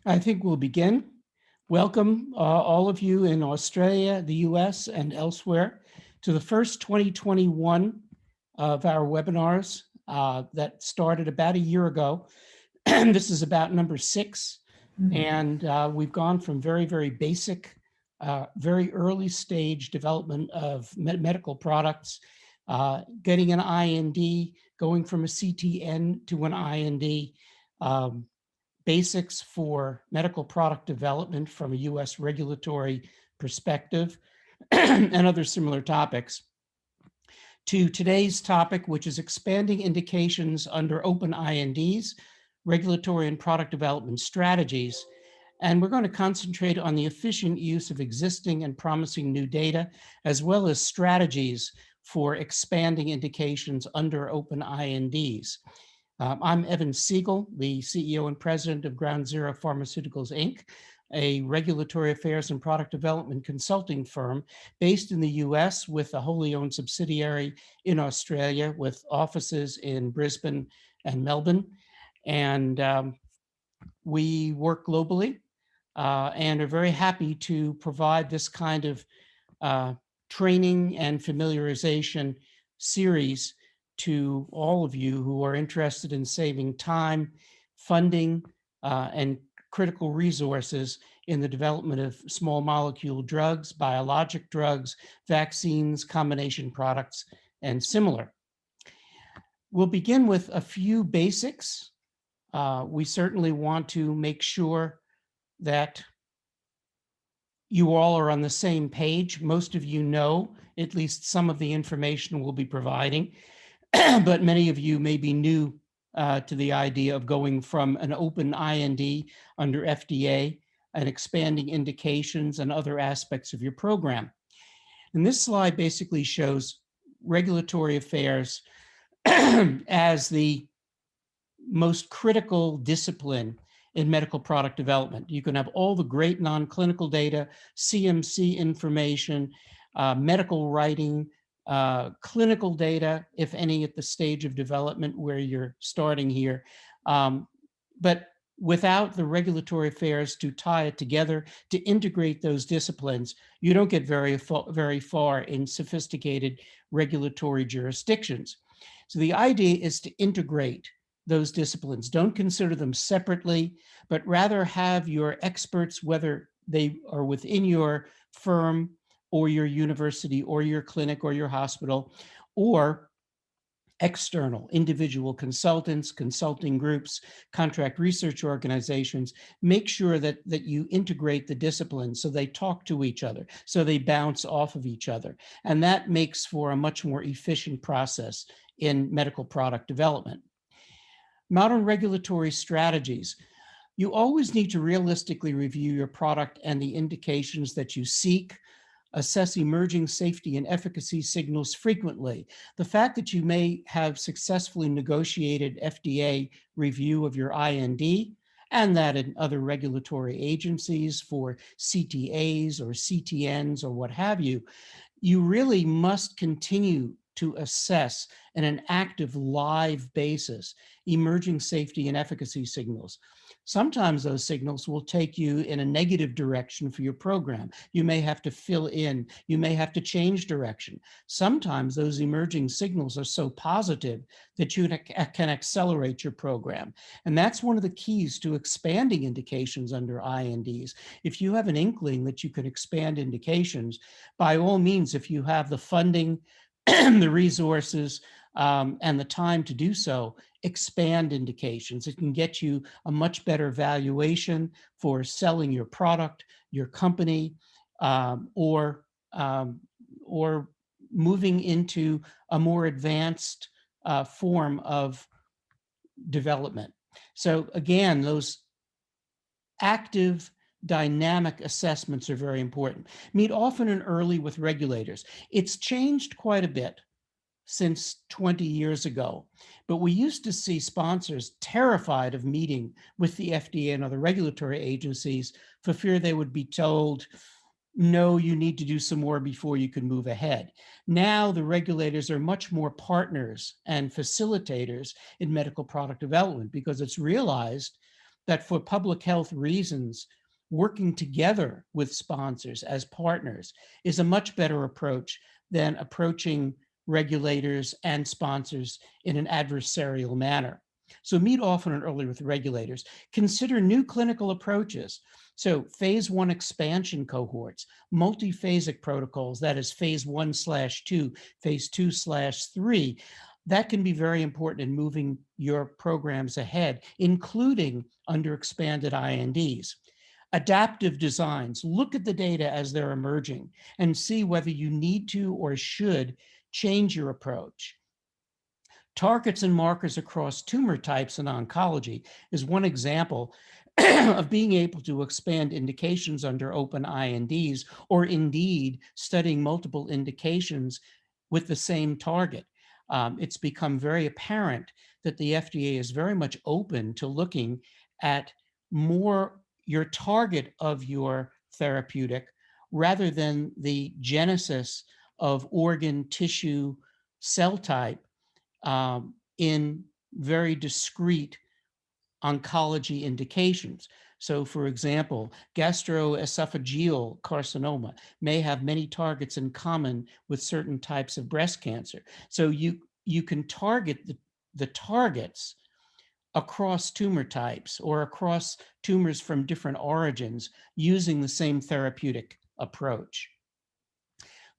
I think we'll begin. Welcome, all of you in Australia, the US, and elsewhere to the first 2021 of our webinars that started about a year ago. This is about number 6, and we've gone from very, very basic, very early stage development of medical products, getting an IND, going from a CTN to an IND, basics for medical product development from a US regulatory perspective, and other similar topics, to today's topic, which is expanding indications under open INDs, regulatory and product development strategies. And we're going to concentrate on the efficient use of existing and promising new data, as well as strategies for expanding indications under open INDs. I'm Evan Siegel, the CEO and president of Ground Zero Pharmaceuticals, Inc., a regulatory affairs and product development consulting firm based in the US with a wholly owned subsidiary in Australia with offices in Brisbane and Melbourne. And we work globally and are very happy to provide this kind of training and familiarization series to all of you who are interested in saving time, funding, and critical resources in the development of small molecule drugs, biologic drugs, vaccines, combination products, and similar. We'll begin with a few basics. We certainly want to make sure that you all are on the same page. Most of you know at least some of the information we'll be providing. But many of you may be new to the idea of going from an open IND under FDA and expanding indications and other aspects of your program. And this slide basically shows regulatory affairs as the most critical discipline in medical product development. You can have all the great non-clinical data, CMC information, medical writing, clinical data, if any, at the stage of development where you're starting here. But without the regulatory affairs to tie it together, to integrate those disciplines, you don't get very far in sophisticated regulatory jurisdictions. So the idea is to integrate those disciplines. Don't consider them separately, but rather have your experts, whether they are within your firm or your university or your clinic or your hospital, or external individual consultants, consulting groups, contract research organizations, make sure that you integrate the disciplines so they talk to each other, so they bounce off of each other. And that makes for a much more efficient process in medical product development. Modern regulatory strategies. You always need to realistically review your product and the indications that you seek, assess emerging safety and efficacy signals frequently. The fact that you may have successfully negotiated FDA review of your IND, and that in other regulatory agencies for CTAs or CTNs or what have you, you really must continue to assess on an active live basis emerging safety and efficacy signals. Sometimes those signals will take you in a negative direction for your program. You may have to fill in, you may have to change direction. Sometimes those emerging signals are so positive that you can accelerate your program. And that's one of the keys to expanding indications under INDs. If you have an inkling that you can expand indications, by all means, if you have the funding, the resources, and the time to do so, expand indications. It can get you a much better valuation for selling your product, your company, or moving into a more advanced form of development. So again, those active dynamic assessments are very important. Meet often and early with regulators. It's changed quite a bit since 20 years ago, but we used to see sponsors terrified of meeting with the FDA and other regulatory agencies for fear they would be told, no, you need to do some more before you can move ahead. Now the regulators are much more partners and facilitators in medical product development because it's realized that for public health reasons, working together with sponsors as partners is a much better approach than approaching regulators and sponsors in an adversarial manner. So meet often and early with regulators. Consider new clinical approaches. So phase 1 expansion cohorts, multiphasic protocols, that is phase 1/2, phase 2/3, that can be very important in moving your programs ahead, including under expanded INDs. Adaptive designs, look at the data as they're emerging and see whether you need to or should change your approach. Targets and markers across tumor types in oncology is one example of being able to expand indications under open INDs, or indeed studying multiple indications with the same target. It's become very apparent that the FDA is very much open to looking at more your target of your therapeutic rather than the genesis of organ, tissue, cell type in very discrete oncology indications. So for example, gastroesophageal carcinoma may have many targets in common with certain types of breast cancer. So you can target the targets across tumor types or across tumors from different origins using the same therapeutic approach.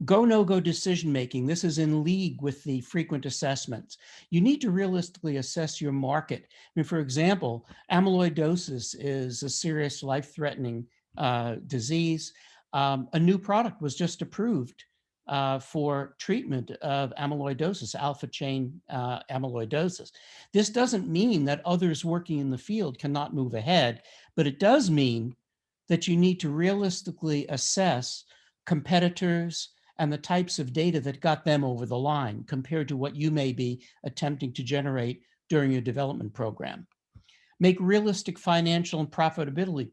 Go, no-go decision-making. This is in league with the frequent assessments. You need to realistically assess your market. I mean, for example, amyloidosis is a serious life-threatening disease. A new product was just approved for treatment of amyloidosis, alpha chain amyloidosis. This doesn't mean that others working in the field cannot move ahead, but it does mean that you need to realistically assess competitors and the types of data that got them over the line compared to what you may be attempting to generate during your development program. Make realistic financial and profitability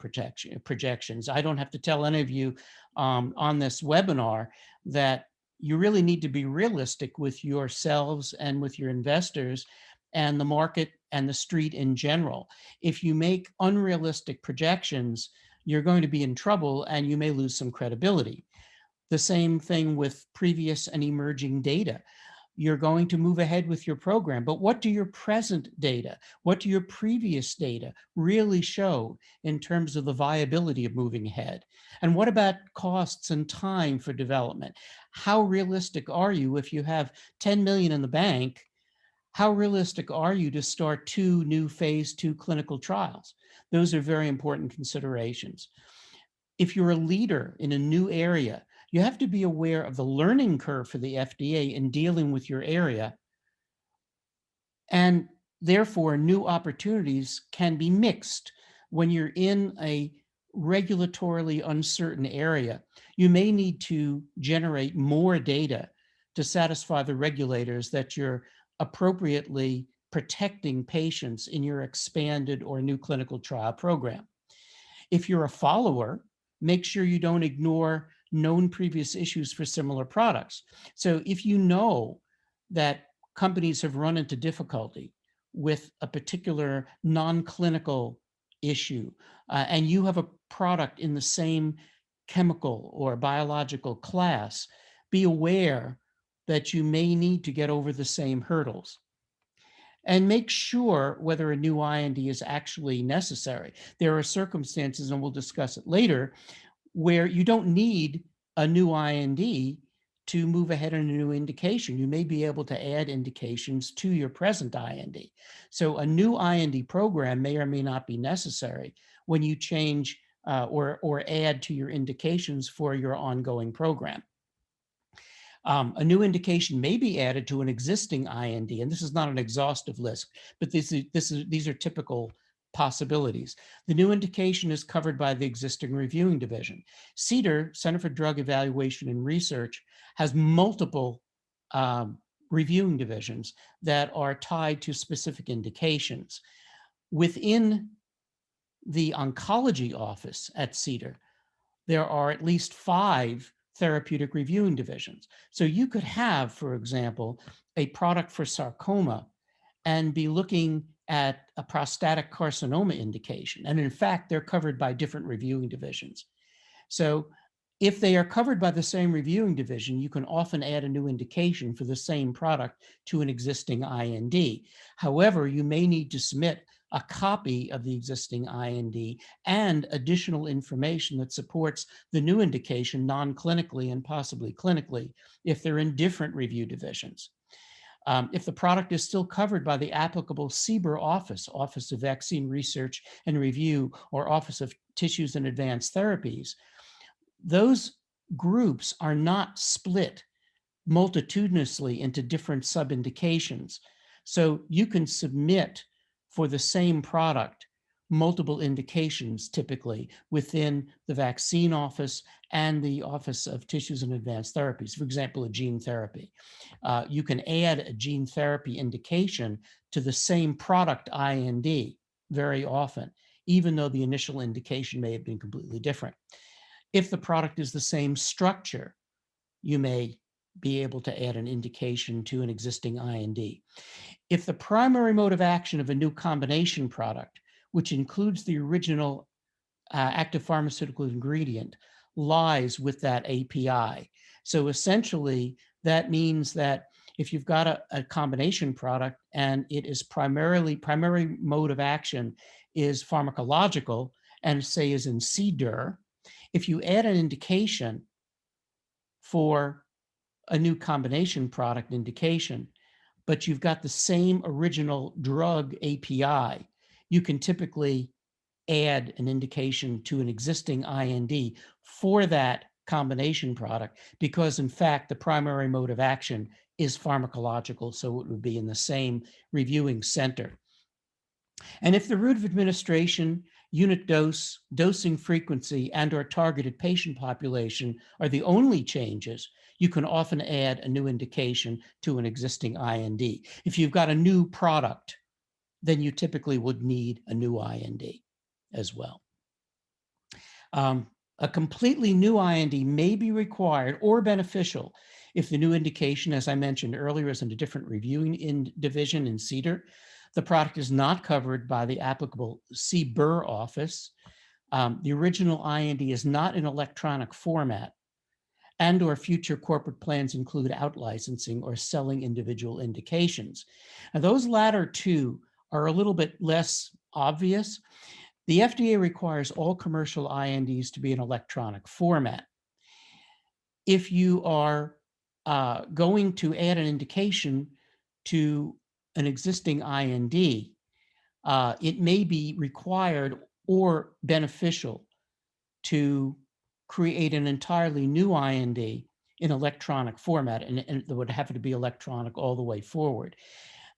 projections. I don't have to tell any of you on this webinar that you really need to be realistic with yourselves and with your investors and the market and the street in general. If you make unrealistic projections, you're going to be in trouble and you may lose some credibility. The same thing with previous and emerging data. You're going to move ahead with your program, but what do your present data, what do your previous data really show in terms of the viability of moving ahead? And what about costs and time for development? How realistic are you if you have 10 million in the bank? How realistic are you to start 2 new phase 2 clinical trials? Those are very important considerations. If you're a leader in a new area, you have to be aware of the learning curve for the FDA in dealing with your area. And therefore, new opportunities can be mixed. When you're in a regulatorily uncertain area, you may need to generate more data to satisfy the regulators that you're appropriately protecting patients in your expanded or new clinical trial program. If you're a follower, make sure you don't ignore known previous issues for similar products. So if you know that companies have run into difficulty with a particular non-clinical issue, and you have a product in the same chemical or biological class, be aware that you may need to get over the same hurdles. And make sure whether a new IND is actually necessary. There are circumstances, and we'll discuss it later, where you don't need a new IND to move ahead on a new indication. You may be able to add indications to your present IND. So a new IND program may or may not be necessary when you change or add to your indications for your ongoing program. A new indication may be added to an existing IND, and this is not an exhaustive list, but these are typical possibilities. The new indication is covered by the existing reviewing division. CDER, Center for Drug Evaluation and Research, has multiple reviewing divisions that are tied to specific indications. Within the oncology office at CDER, there are at least 5 therapeutic reviewing divisions. So you could have, for example, a product for sarcoma and be looking at a prostatic carcinoma indication. And in fact, they're covered by different reviewing divisions. So if they are covered by the same reviewing division, you can often add a new indication for the same product to an existing IND. However, you may need to submit a copy of the existing IND and additional information that supports the new indication non-clinically and possibly clinically if they're in different review divisions. If the product is still covered by the applicable CBER office, Office of Vaccine Research and Review, or Office of Tissues and Advanced Therapies, those groups are not split multitudinously into different sub-indications. So you can submit for the same product multiple indications typically within the vaccine office and the Office of Tissues and Advanced Therapies. For example, a gene therapy. You can add a gene therapy indication to the same product IND very often, even though the initial indication may have been completely different. If the product is the same structure, you may be able to add an indication to an existing IND. If the primary mode of action of a new combination product, which includes the original active pharmaceutical ingredient, lies with that API. So essentially, that means that if you've got a combination product and it is primary mode of action is pharmacological and say is in CDER, if you add an indication for a new combination product indication, but you've got the same original drug API, you can typically add an indication to an existing IND for that combination product because, in fact, the primary mode of action is pharmacological, so it would be in the same reviewing center. And if the route of administration, unit dose, dosing frequency, and/or targeted patient population are the only changes, you can often add a new indication to an existing IND. If you've got a new product, then you typically would need a new IND as well. A completely new IND may be required or beneficial if the new indication, as I mentioned earlier, is in a different reviewing division in CDER. The product is not covered by the applicable CBER office. The original IND is not in electronic format, and/or future corporate plans include out-licensing or selling individual indications. Now, those latter two are a little bit less obvious. The FDA requires all commercial INDs to be in electronic format. If you are going to add an indication to an existing IND, it may be required or beneficial to create an entirely new IND in electronic format, and it would have to be electronic all the way forward.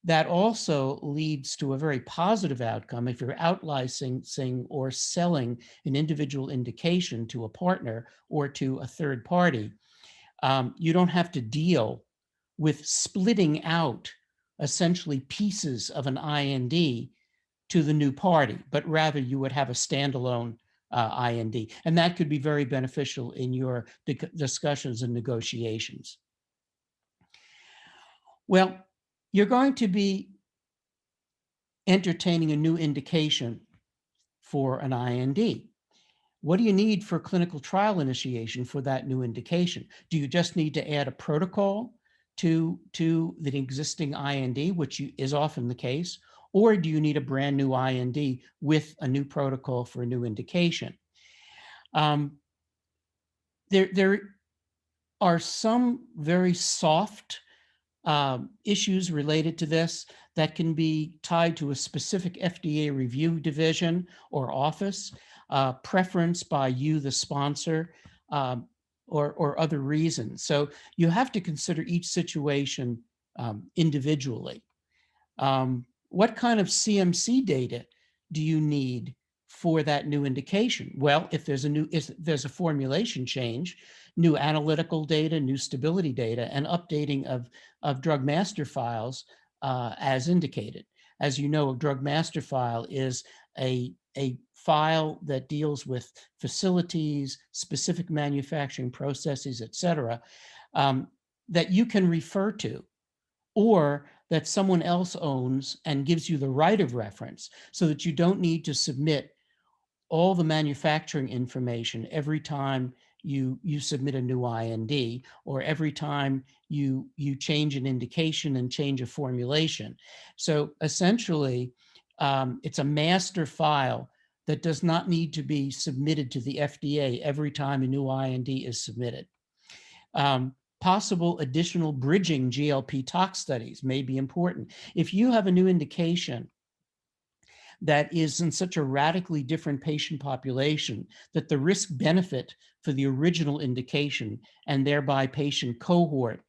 That also leads to a very positive outcome if you're out-licensing or selling an individual indication to a partner or to a third party. You don't have to deal with splitting out essentially pieces of an IND to the new party, but rather you would have a standalone IND. And that could be very beneficial in your discussions and negotiations. Well, you're going to be entertaining a new indication for an IND. What do you need for clinical trial initiation for that new indication? Do you just need to add a protocol to the existing IND, which is often the case, or do you need a brand new IND with a new protocol for a new indication? There are some very soft issues related to this that can be tied to a specific FDA review division or office, preference by you, the sponsor, or other reasons. So you have to consider each situation individually. What kind of CMC data do you need for that new indication? Well, if there's a formulation change, new analytical data, new stability data, and updating of drug master files as indicated. As you know, a drug master file is a file that deals with facilities, specific manufacturing processes, et cetera, that you can refer to, or that someone else owns and gives you the right of reference so that you don't need to submit all the manufacturing information every time you submit a new IND, or every time you change an indication and change a formulation. So essentially, it's a master file that does not need to be submitted to the FDA every time a new IND is submitted. Possible additional bridging GLP tox studies may be important. If you have a new indication that is in such a radically different patient population that the risk benefit for the original indication and thereby patient cohort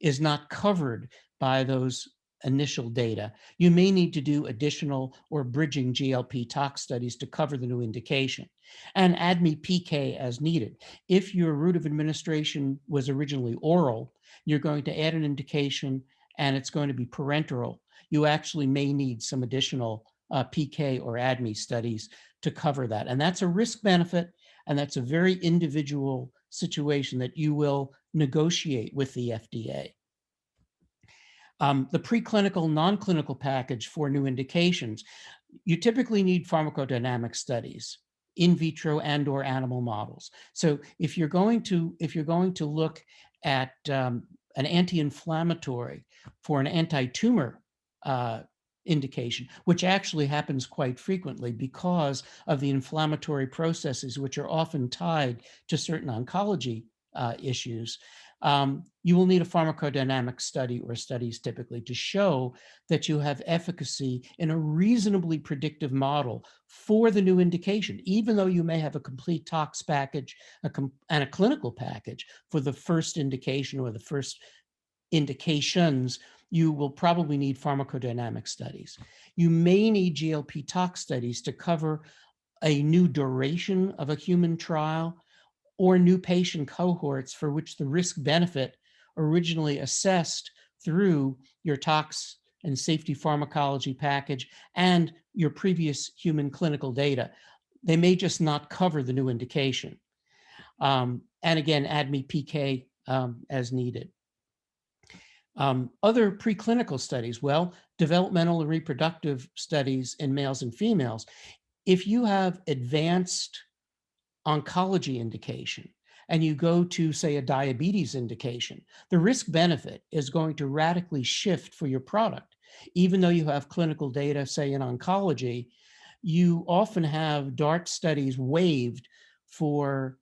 is not covered by those initial data, you may need to do additional or bridging GLP tox studies to cover the new indication, and ADME PK as needed. If your route of administration was originally oral, you're going to add an indication and it's going to be parenteral. You actually may need some additional PK or ADME studies to cover that. And that's a risk benefit, and that's a very individual situation that you will negotiate with the FDA. The preclinical, non-clinical package for new indications, you typically need pharmacodynamic studies, in vitro and or animal models. So if you're going to look at an anti-inflammatory for an anti-tumor indication, which actually happens quite frequently because of the inflammatory processes, which are often tied to certain oncology issues, you will need a pharmacodynamic study or studies typically to show that you have efficacy in a reasonably predictive model for the new indication, even though you may have a complete tox package and a clinical package for the first indication or the first indications. You will probably need pharmacodynamic studies. You may need GLP tox studies to cover a new duration of a human trial or new patient cohorts for which the risk benefit originally assessed through your tox and safety pharmacology package and your previous human clinical data. They may just not cover the new indication. And again, ADME PK as needed. Other preclinical studies, well, developmental and reproductive studies in males and females. If you have advanced oncology indication and you go to, say, a diabetes indication, the risk benefit is going to radically shift for your product. Even though you have clinical data, say, in oncology, you often have DART studies waived for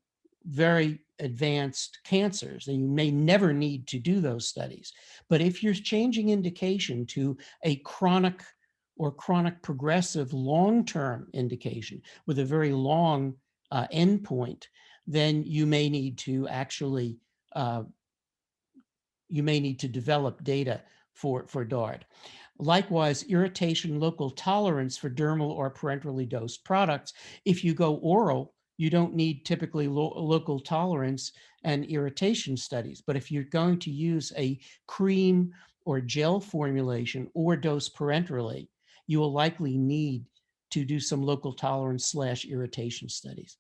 very advanced cancers, and you may never need to do those studies. But if you're changing indication to a chronic or chronic progressive long-term indication with a very long endpoint, then you may need to actually develop data for DART. Likewise, irritation local tolerance for dermal or parenterally dosed products. If you go oral, you don't need typically local tolerance and irritation studies. But if you're going to use a cream or gel formulation or dose parenterally, you will likely need to do some local tolerance / irritation studies.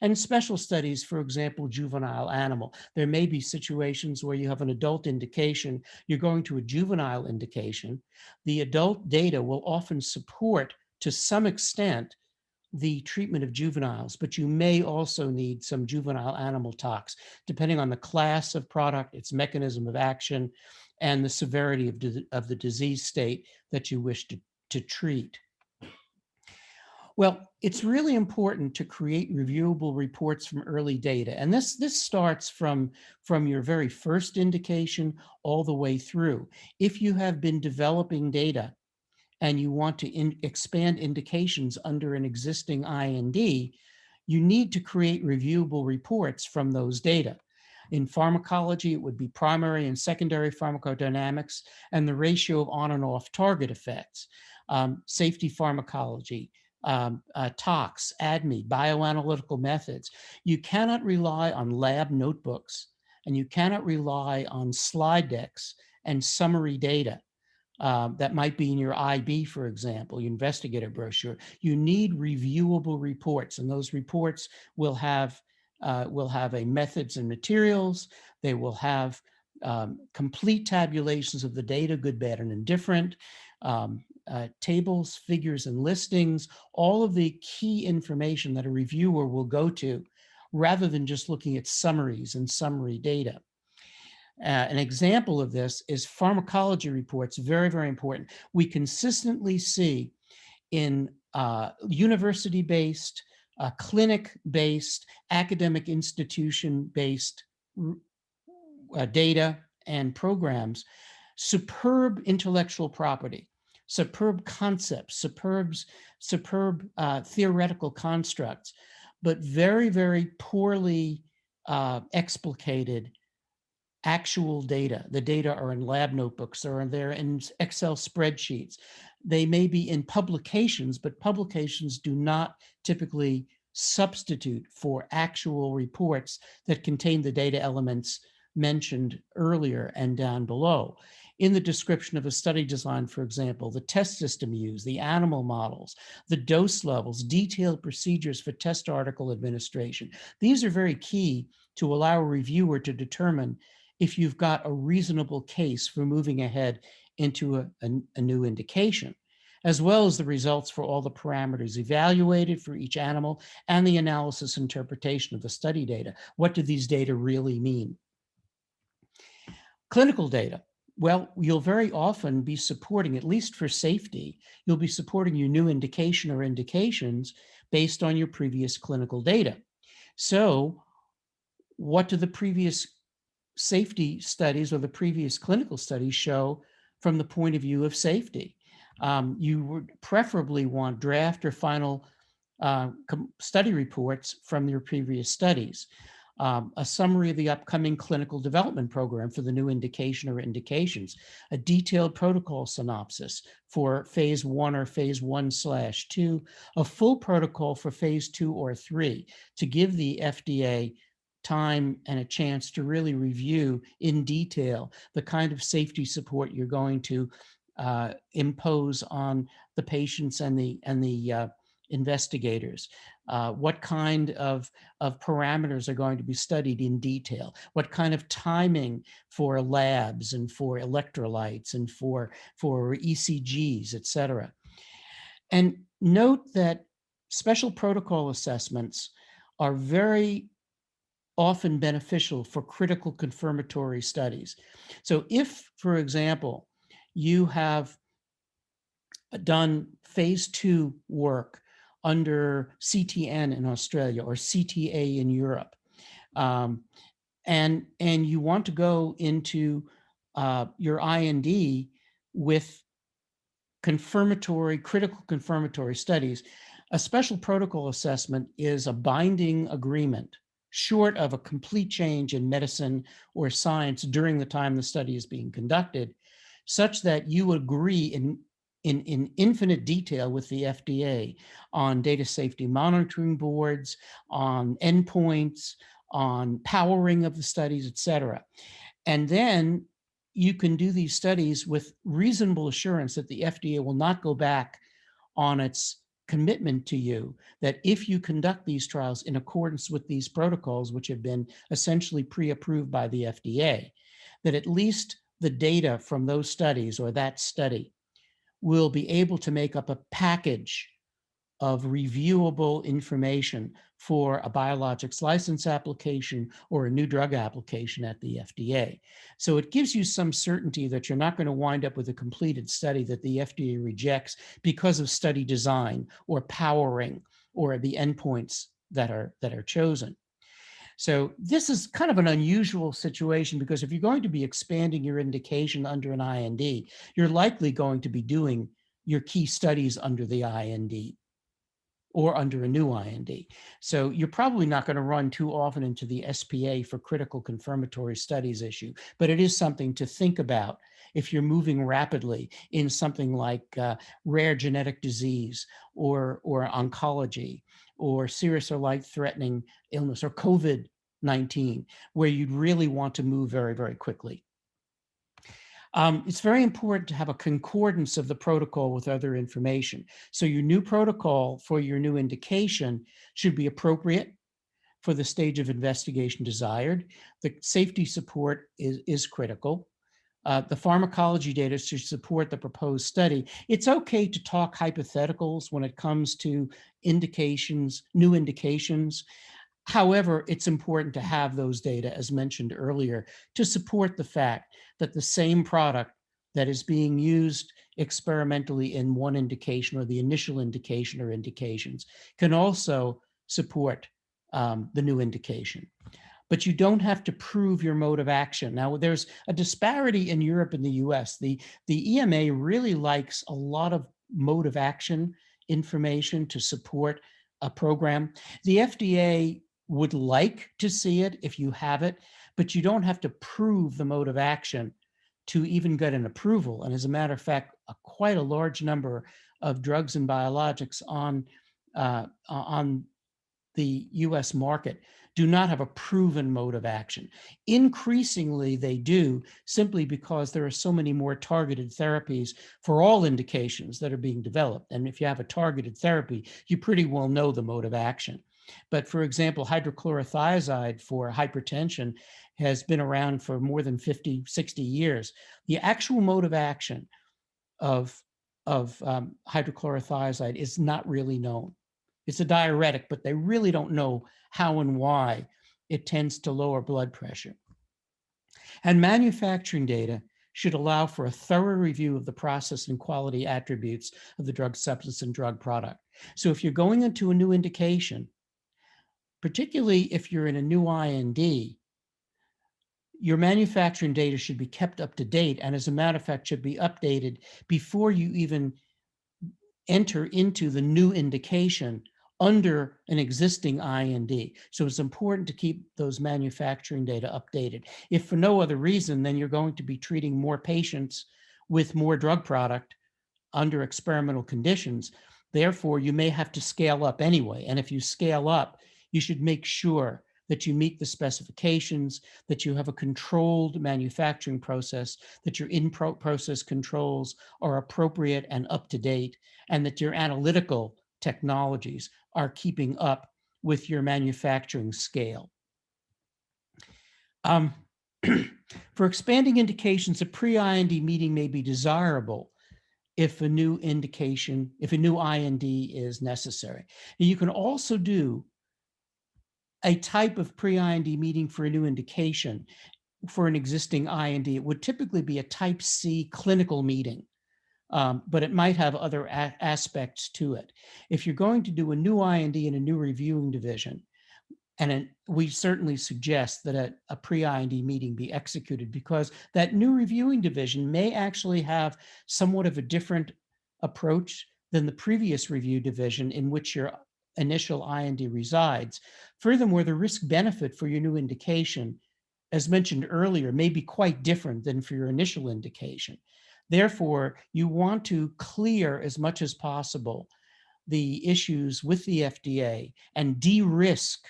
And special studies, for example, juvenile animal. There may be situations where you have an adult indication, you're going to a juvenile indication. The adult data will often support, to some extent, the treatment of juveniles, but you may also need some juvenile animal tox, depending on the class of product, its mechanism of action, and the severity of the disease state that you wish to treat. Well, it's really important to create reviewable reports from early data. And this starts from your very first indication all the way through. If you have been developing data and you want to expand indications under an existing IND, you need to create reviewable reports from those data. In pharmacology, it would be primary and secondary pharmacodynamics and the ratio of on and off target effects. Safety pharmacology, tox, ADME, bioanalytical methods. You cannot rely on lab notebooks, and you cannot rely on slide decks and summary data that might be in your IB, for example, your investigator brochure. You need reviewable reports, and those reports will have a methods and materials. They will have complete tabulations of the data, good, bad, and indifferent, tables, figures, and listings, all of the key information that a reviewer will go to, rather than just looking at summaries and summary data. An example of this is pharmacology reports, very, very important. We consistently see in university-based, clinic-based, academic institution-based data and programs, superb intellectual property, superb concepts, superb theoretical constructs, but very, very poorly explicated actual data. The data are in lab notebooks or they're in Excel spreadsheets. They may be in publications, but publications do not typically substitute for actual reports that contain the data elements mentioned earlier and down below. In the description of a study design, for example, the test system used, the animal models, the dose levels, detailed procedures for test article administration. These are very key to allow a reviewer to determine if you've got a reasonable case for moving ahead into a new indication, as well as the results for all the parameters evaluated for each animal and the analysis interpretation of the study data. What do these data really mean? Clinical data. Well, you'll very often be supporting, at least for safety, you'll be supporting your new indication or indications based on your previous clinical data. So what do the previous safety studies or the previous clinical studies show from the point of view of safety? You would preferably want draft or final study reports from your previous studies. A summary of the upcoming clinical development program for the new indication or indications, a detailed protocol synopsis for phase 1 or phase 1/2, a full protocol for phase 2 or 3 to give the FDA time and a chance to really review in detail the kind of safety support you're going to impose on the patients and the investigators. What kind of parameters are going to be studied in detail? What kind of timing for labs and for electrolytes and for ECGs, et cetera. And note that special protocol assessments are very often beneficial for critical confirmatory studies. So if, for example, you have done phase 2 work under CTN in Australia or CTA in Europe, and you want to go into your IND with critical confirmatory studies, a special protocol assessment is a binding agreement short of a complete change in medicine or science during the time the study is being conducted, such that you agree in infinite detail with the FDA on data safety monitoring boards, on endpoints, on powering of the studies, et cetera. And then you can do these studies with reasonable assurance that the FDA will not go back on its commitment to you that if you conduct these trials in accordance with these protocols, which have been essentially pre-approved by the FDA, that at least the data from those studies or that study will be able to make up a package of reviewable information for a biologics license application or a new drug application at the FDA. So it gives you some certainty that you're not going to wind up with a completed study that the FDA rejects because of study design or powering or the endpoints that are chosen. So this is kind of an unusual situation because if you're going to be expanding your indication under an IND, you're likely going to be doing your key studies under the IND or under a new IND. So you're probably not going to run too often into the SPA for critical confirmatory studies issue, but it is something to think about if you're moving rapidly in something like rare genetic disease or oncology or serious or life-threatening illness or COVID-19, where you'd really want to move very, very quickly. It's very important to have a concordance of the protocol with other information. So your new protocol for your new indication should be appropriate. for the stage of investigation desired. The safety support is critical. The pharmacology data should support the proposed study. It's okay to talk hypotheticals when it comes to indications, new indications. However, it's important to have those data, as mentioned earlier, to support the fact that the same product that is being used experimentally in one indication or the initial indication or indications can also support the new indication. But you don't have to prove your mode of action. Now, there's a disparity in Europe and the US. The EMA really likes a lot of mode of action information to support a program. The FDA would like to see it if you have it, but you don't have to prove the mode of action to even get an approval. And as a matter of fact, quite a large number of drugs and biologics on the US market do not have a proven mode of action. Increasingly, they do, simply because there are so many more targeted therapies for all indications that are being developed. And if you have a targeted therapy, you pretty well know the mode of action. But for example, hydrochlorothiazide for hypertension has been around for more than 50, 60 years. The actual mode of action of hydrochlorothiazide is not really known. It's a diuretic, but they really don't know how and why it tends to lower blood pressure. And manufacturing data should allow for a thorough review of the process and quality attributes of the drug substance and drug product. So if you're going into a new indication, particularly if you're in a new IND, your manufacturing data should be kept up to date, and as a matter of fact, should be updated before you even enter into the new indication under an existing IND. So it's important to keep those manufacturing data updated. If for no other reason, then you're going to be treating more patients with more drug product under experimental conditions. Therefore, you may have to scale up anyway. And if you scale up, you should make sure that you meet the specifications, that you have a controlled manufacturing process, that your in-process controls are appropriate and up to date, and that your analytical technologies are keeping up with your manufacturing scale. For expanding indications, a pre-IND meeting may be desirable if a new indication, if a new IND is necessary. And you can also do a type of pre-IND meeting for a new indication for an existing IND. It would typically be a type C clinical meeting, but it might have other aspects to it. If you're going to do a new IND in a new reviewing division, and we certainly suggest that a pre-IND meeting be executed, because that new reviewing division may actually have somewhat of a different approach than the previous review division in which your initial IND resides. Furthermore, the risk-benefit for your new indication, as mentioned earlier, may be quite different than for your initial indication. Therefore, you want to clear as much as possible the issues with the FDA and de-risk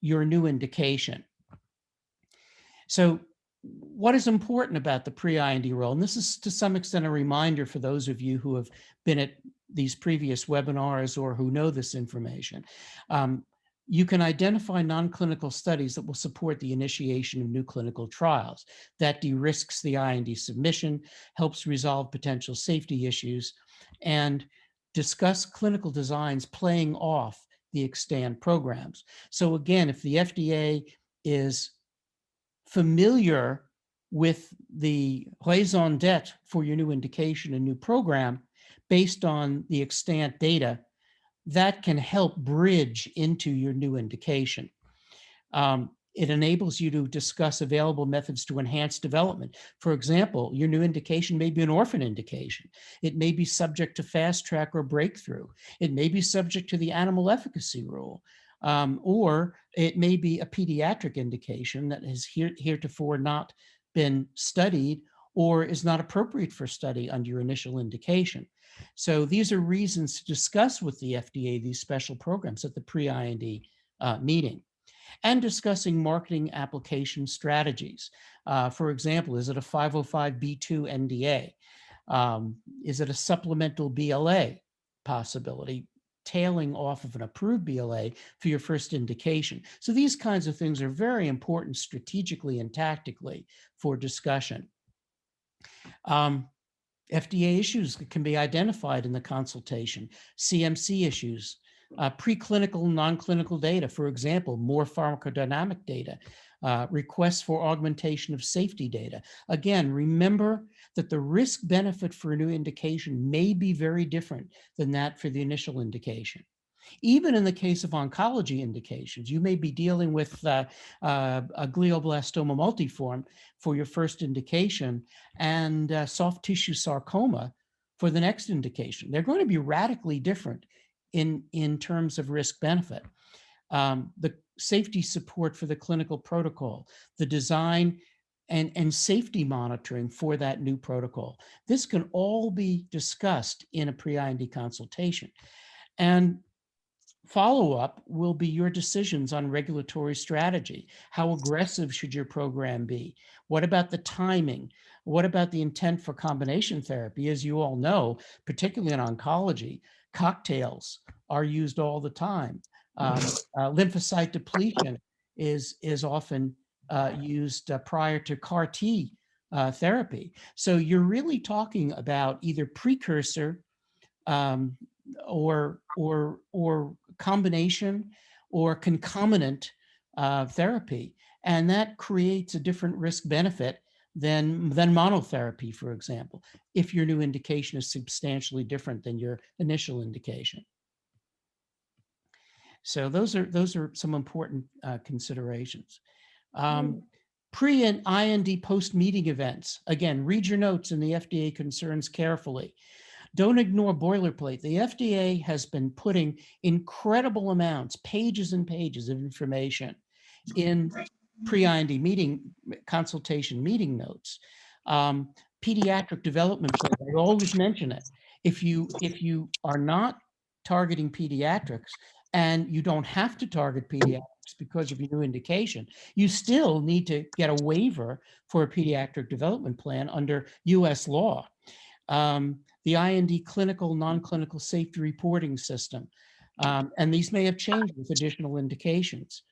your new indication. So what is important about the pre-IND role? And this is to some extent a reminder for those of you who have been at these previous webinars or who know this information. You can identify non-clinical studies that will support the initiation of new clinical trials. That de-risks the IND submission, helps resolve potential safety issues, and discuss clinical designs playing off the extant programs. So again, if the FDA is familiar with the raison d'etre for your new indication and new program based on the extant data, that can help bridge into your new indication. It enables you to discuss available methods to enhance development. For example, your new indication may be an orphan indication. It may be subject to fast track or breakthrough. It may be subject to the animal efficacy rule. Or it may be a pediatric indication that has heretofore not been studied or is not appropriate for study under your initial indication. So these are reasons to discuss with the FDA these special programs at the pre-IND meeting. And discussing marketing application strategies. For example, is it a 505(b)(2) NDA? Is it a supplemental BLA possibility? tailing off of an approved BLA for your first indication. So these kinds of things are very important strategically and tactically for discussion. FDA issues that can be identified in the consultation, CMC issues, preclinical and non-clinical data, for example, more pharmacodynamic data, requests for augmentation of safety data. Again, remember that the risk benefit for a new indication may be very different than that for the initial indication. Even in the case of oncology indications, you may be dealing with a glioblastoma multiforme for your first indication and soft tissue sarcoma for the next indication. They're going to be radically different in terms of risk benefit. The safety support for the clinical protocol, the design and safety monitoring for that new protocol. This can all be discussed in a pre-IND consultation. And follow-up will be your decisions on regulatory strategy. How aggressive should your program be? What about the timing? What about the intent for combination therapy? As you all know, particularly in oncology, cocktails are used all the time. Lymphocyte depletion is often used prior to CAR T therapy. So you're really talking about either precursor or combination or concomitant therapy. And that creates a different risk benefit than monotherapy, for example, if your new indication is substantially different than your initial indication. So those are some important considerations. Pre and IND post-meeting events. Again, read your notes and the FDA concerns carefully. Don't ignore boilerplate. The FDA has been putting incredible amounts, pages and pages of information in pre-IND meeting consultation meeting notes. Pediatric development plan, I always mention it. If you are not targeting pediatrics and you don't have to target pediatrics because of your new indication, you still need to get a waiver for a pediatric development plan under US law. The IND clinical, non-clinical safety reporting system. And these may have changed with additional indications.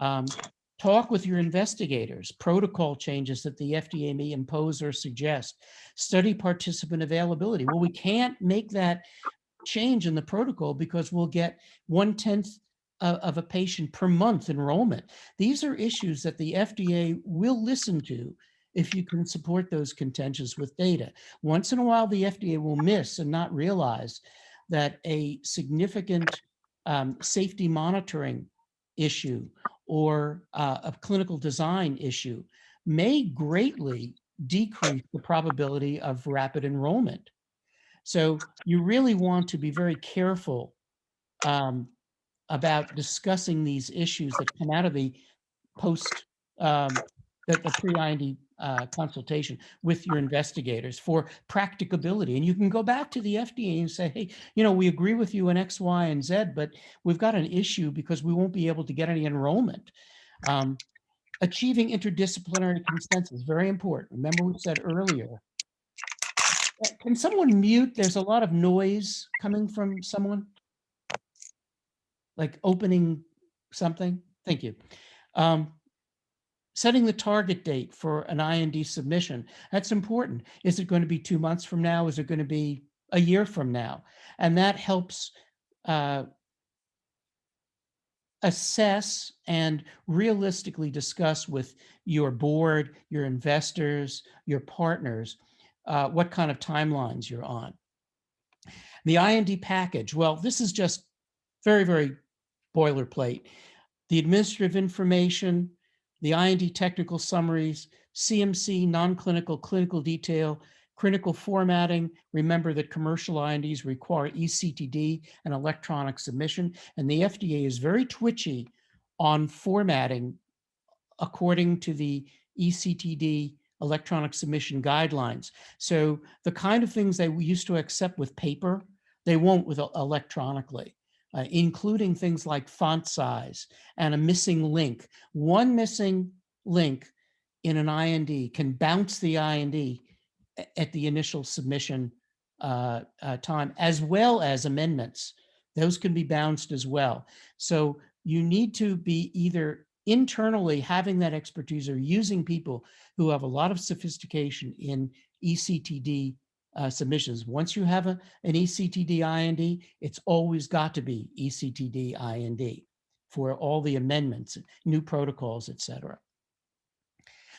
Talk with your investigators, protocol changes that the FDA may impose or suggest, study participant availability. Well, we can't make that change in the protocol because we'll get 1/10 of a patient per month enrollment. These are issues that the FDA will listen to if you can support those contentions with data. Once in a while, the FDA will miss and not realize that a significant safety monitoring issue or a clinical design issue may greatly decrease the probability of rapid enrollment. So you really want to be very careful about discussing these issues that come out of the post, the pre-IND consultation with your investigators for practicability. And you can go back to the FDA and say, hey, we agree with you in X, Y, and Z, but we've got an issue because we won't be able to get any enrollment. Achieving interdisciplinary consensus, very important. Remember we said earlier. Can someone mute? There's a lot of noise coming from someone. Like opening something. Thank you. Setting the target date for an IND submission. That's important. Is it going to be 2 months from now? Is it going to be a year from now? And that helps assess and realistically discuss with your board, your investors, your partners, what kind of timelines you're on. The IND package. Well, this is just very, very boilerplate. The administrative information, the IND technical summaries, CMC, non-clinical, clinical detail, clinical formatting. Remember that commercial INDs require eCTD and electronic submission, and the FDA is very twitchy on formatting according to the eCTD electronic submission guidelines. So the kind of things they used to accept with paper, they won't with electronically. Including things like font size and a missing link. One missing link in an IND can bounce the IND at the initial submission time, as well as amendments Those can be bounced as well. So you need to be either internally having that expertise or using people who have a lot of sophistication in ECTD submissions. Once you have an ECTD IND, it's always got to be ECTD IND for all the amendments, new protocols, et cetera.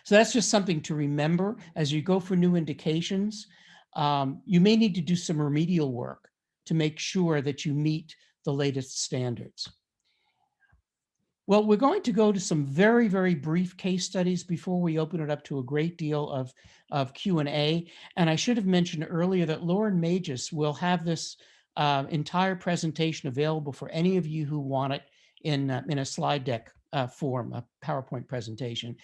So that's just something to remember as you go for new indications. You may need to do some remedial work to make sure that you meet the latest standards. Well, we're going to go to some very, very brief case studies before we open it up to a great deal of Q&A. And I should have mentioned earlier that Lauren Magis will have this entire presentation available for any of you who want it in a slide deck form, a PowerPoint presentation.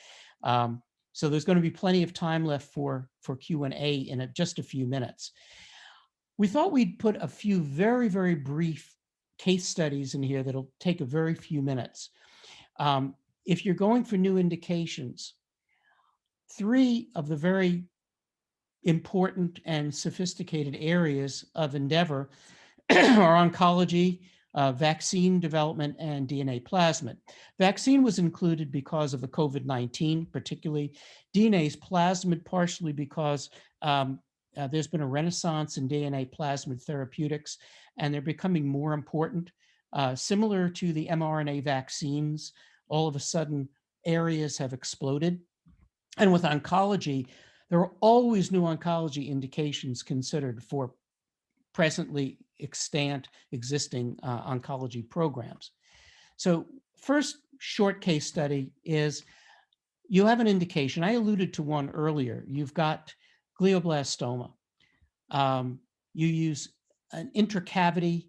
So there's going to be plenty of time left for Q&A in just a few minutes. We thought we'd put a few very, very brief case studies in here that'll take a very few minutes. If you're going for new indications, 3 of the very important and sophisticated areas of endeavor are oncology, vaccine development, and DNA plasmid. Vaccine was included because of the COVID-19, particularly DNA's plasmid, partially because there's been a renaissance in DNA plasmid therapeutics, and they're becoming more important. Similar to the mRNA vaccines, all of a sudden areas have exploded. And with oncology, there are always new oncology indications considered for presently extant existing oncology programs. So first short case study is you have an indication. I alluded to one earlier. You've got glioblastoma. You use an intracavity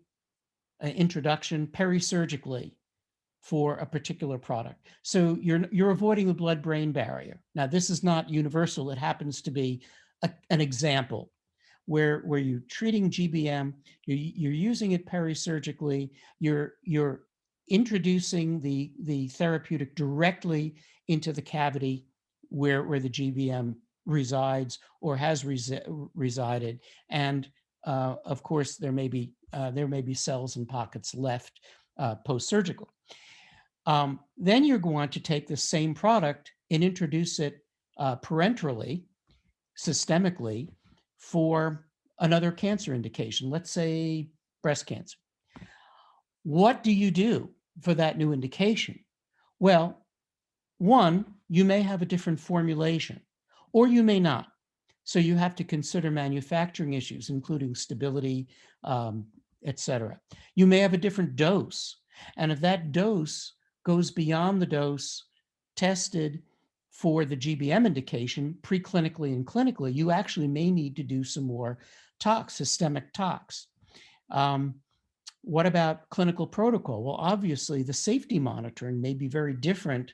introduction perisurgically for a particular product. So you're avoiding the blood-brain barrier. Now, this is not universal. It happens to be an example where you're treating GBM, you're using it perisurgically, you're introducing the therapeutic directly into the cavity where the GBM resides or has resided. And of course, there may be cells and pockets left post-surgical. Then you're going to take the same product and introduce it parenterally, systemically, for another cancer indication, let's say breast cancer. What do you do for that new indication? Well, one, you may have a different formulation, or you may not. So you have to consider manufacturing issues, including stability, et cetera. You may have a different dose. And if that dose goes beyond the dose tested for the GBM indication, preclinically and clinically, you actually may need to do some more systemic tox. What about clinical protocol? Well, obviously, the safety monitoring may be very different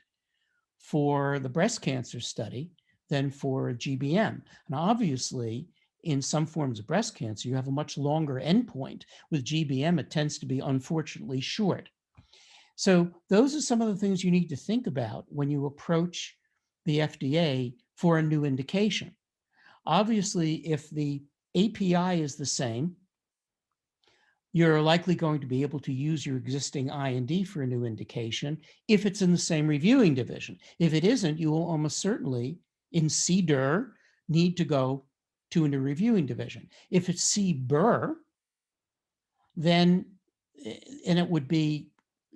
for the breast cancer study than for GBM. And obviously, in some forms of breast cancer, you have a much longer endpoint. With GBM, it tends to be unfortunately short. So those are some of the things you need to think about when you approach the FDA for a new indication. Obviously, if the API is the same, you're likely going to be able to use your existing IND for a new indication if it's in the same reviewing division. If it isn't, you will almost certainly, in CDER, need to go to a new reviewing division. If it's CBER, then, and it would be,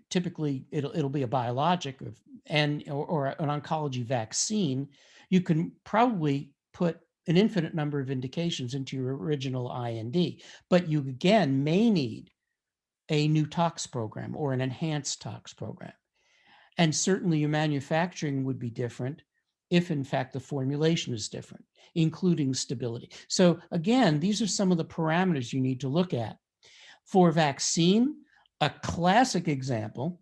typically, it'll be a biologic or an oncology vaccine, you can probably put an infinite number of indications into your original IND, but you again may need a new tox program or an enhanced tox program. And certainly your manufacturing would be different if in fact the formulation is different, including stability. So again, these are some of the parameters you need to look at. For vaccine, a classic example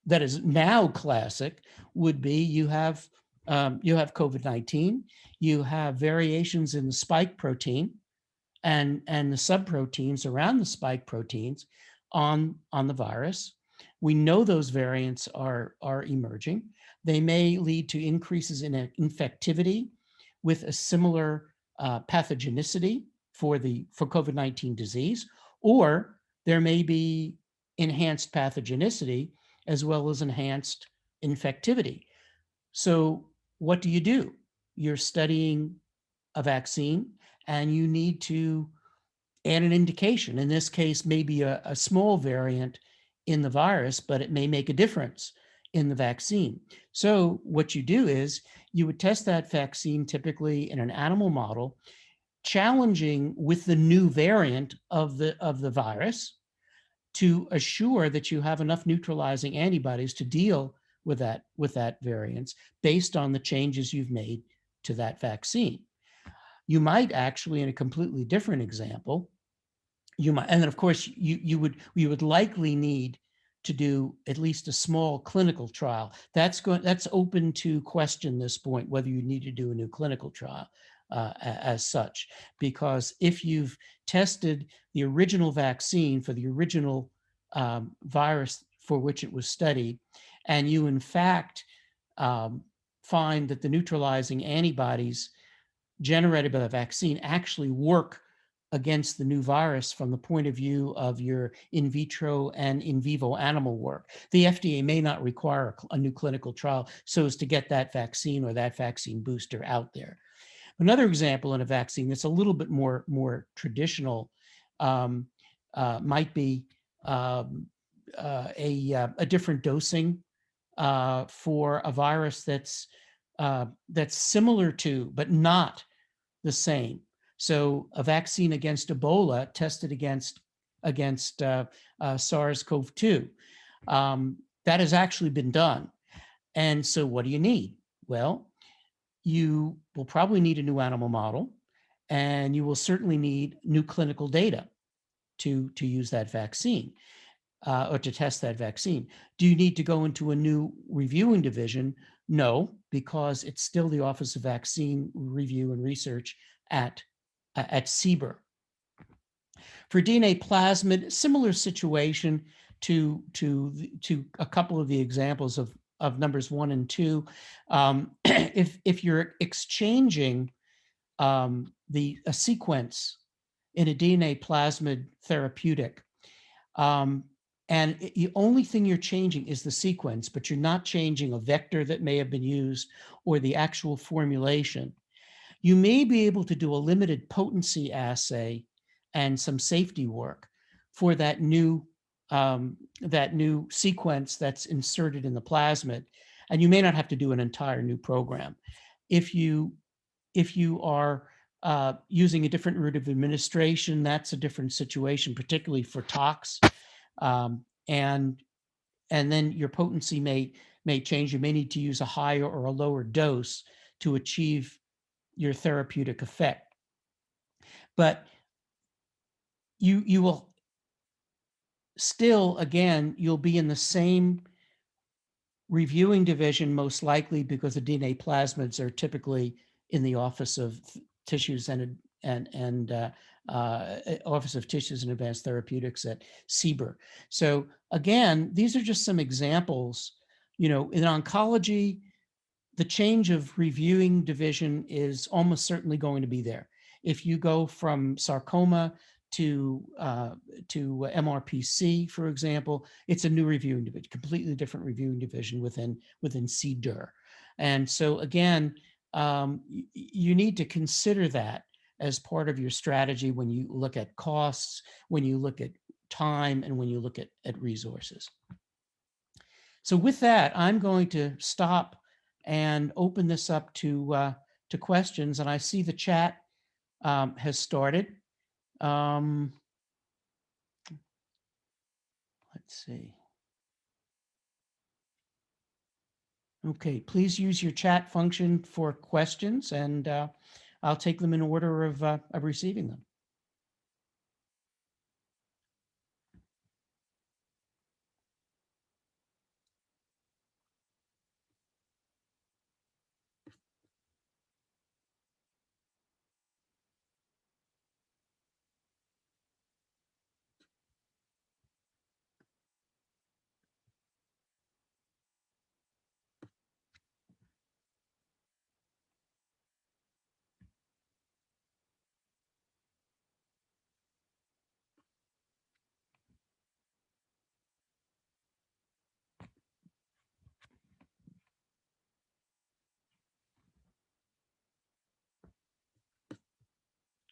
that is now classic would be you have COVID-19, you have variations in the spike protein and the subproteins around the spike proteins on the virus. We know those variants are emerging. They may lead to increases in infectivity with a similar pathogenicity for COVID-19 disease, or there may be enhanced pathogenicity as well as enhanced infectivity. So what do? You're studying a vaccine and you need to add an indication. In this case, maybe a small variant in the virus, but it may make a difference in the vaccine. So what you do is you would test that vaccine typically in an animal model, challenging with the new variant of the virus to assure that you have enough neutralizing antibodies to deal with that variance based on the changes you've made to that vaccine. You might actually, in a completely different example, you might, and then of course you would likely need to do at least a small clinical trial. That's open to question this point, whether you need to do a new clinical trial as such, because if you've tested the original vaccine for the original virus for which it was studied, and you in fact find that the neutralizing antibodies generated by the vaccine actually work against the new virus from the point of view of your in vitro and in vivo animal work, the FDA may not require a new clinical trial so as to get that vaccine or that vaccine booster out there. Another example in a vaccine that's a little bit more traditional might be a different dosing for a virus that's similar to, but not the same. So a vaccine against Ebola tested against SARS-CoV-2. That has actually been done. And so what do you need? Well, you will probably need a new animal model, and you will certainly need new clinical data to use that vaccine or to test that vaccine. Do you need to go into a new reviewing division? No, because it's still the Office of Vaccine Review and Research at CBER. For DNA plasmid, similar situation to a couple of the examples of numbers 1 and 2. If you're exchanging a sequence in a DNA plasmid therapeutic, and the only thing you're changing is the sequence, but you're not changing a vector that may have been used or the actual formulation, you may be able to do a limited potency assay and some safety work for that new sequence that's inserted in the plasmid, and you may not have to do an entire new program. If you are using a different route of administration, that's a different situation, particularly for tox, and then your potency may change. You may need to use a higher or a lower dose to achieve your therapeutic effect. But you will still, again, you'll be in the same reviewing division, most likely, because the DNA plasmids are typically in the Office of Tissues and Office of Tissues and Advanced Therapeutics at CBER. So again, these are just some examples. In oncology, the change of reviewing division is almost certainly going to be there. If you go from sarcoma to MRPC, for example, it's a new reviewing division, completely different reviewing division within CDER. And so again, you need to consider that as part of your strategy when you look at costs, when you look at time, and when you look at resources. So with that, I'm going to stop and open this up to questions. And I see the chat has started. Let's see. Okay, please use your chat function for questions, and I'll take them in order of receiving them.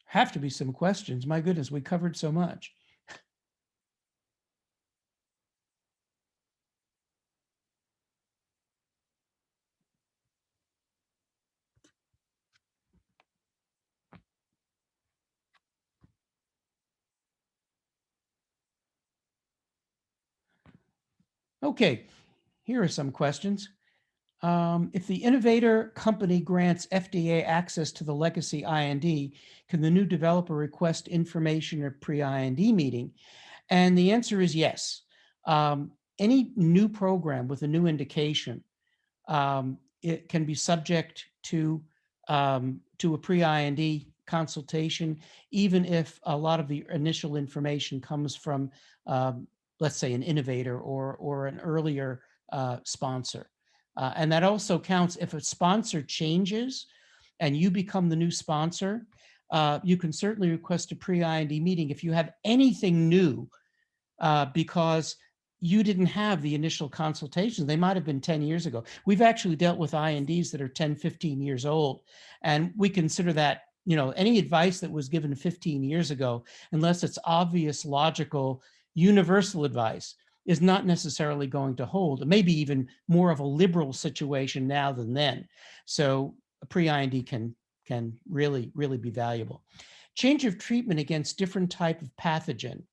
Have to be some questions. My goodness, we covered so much. Okay, here are some questions. If the innovator company grants FDA access to the legacy IND, can the new developer request information at pre-IND meeting? And the answer is yes. Any new program with a new indication, it can be subject to a pre-IND consultation, even if a lot of the initial information comes from, let's say, an innovator or an earlier sponsor. And that also counts if a sponsor changes and you become the new sponsor. You can certainly request a pre-IND meeting if you have anything new, because you didn't have the initial consultations. They might have been 10 years ago. We've actually dealt with INDs that are 10, 15 years old, and we consider that, any advice that was given 15 years ago, unless it's obvious, logical, universal advice, is not necessarily going to hold. It may be even more of a liberal situation now than then. So a pre-IND can really, really be valuable. Change of treatment against different type of pathogen.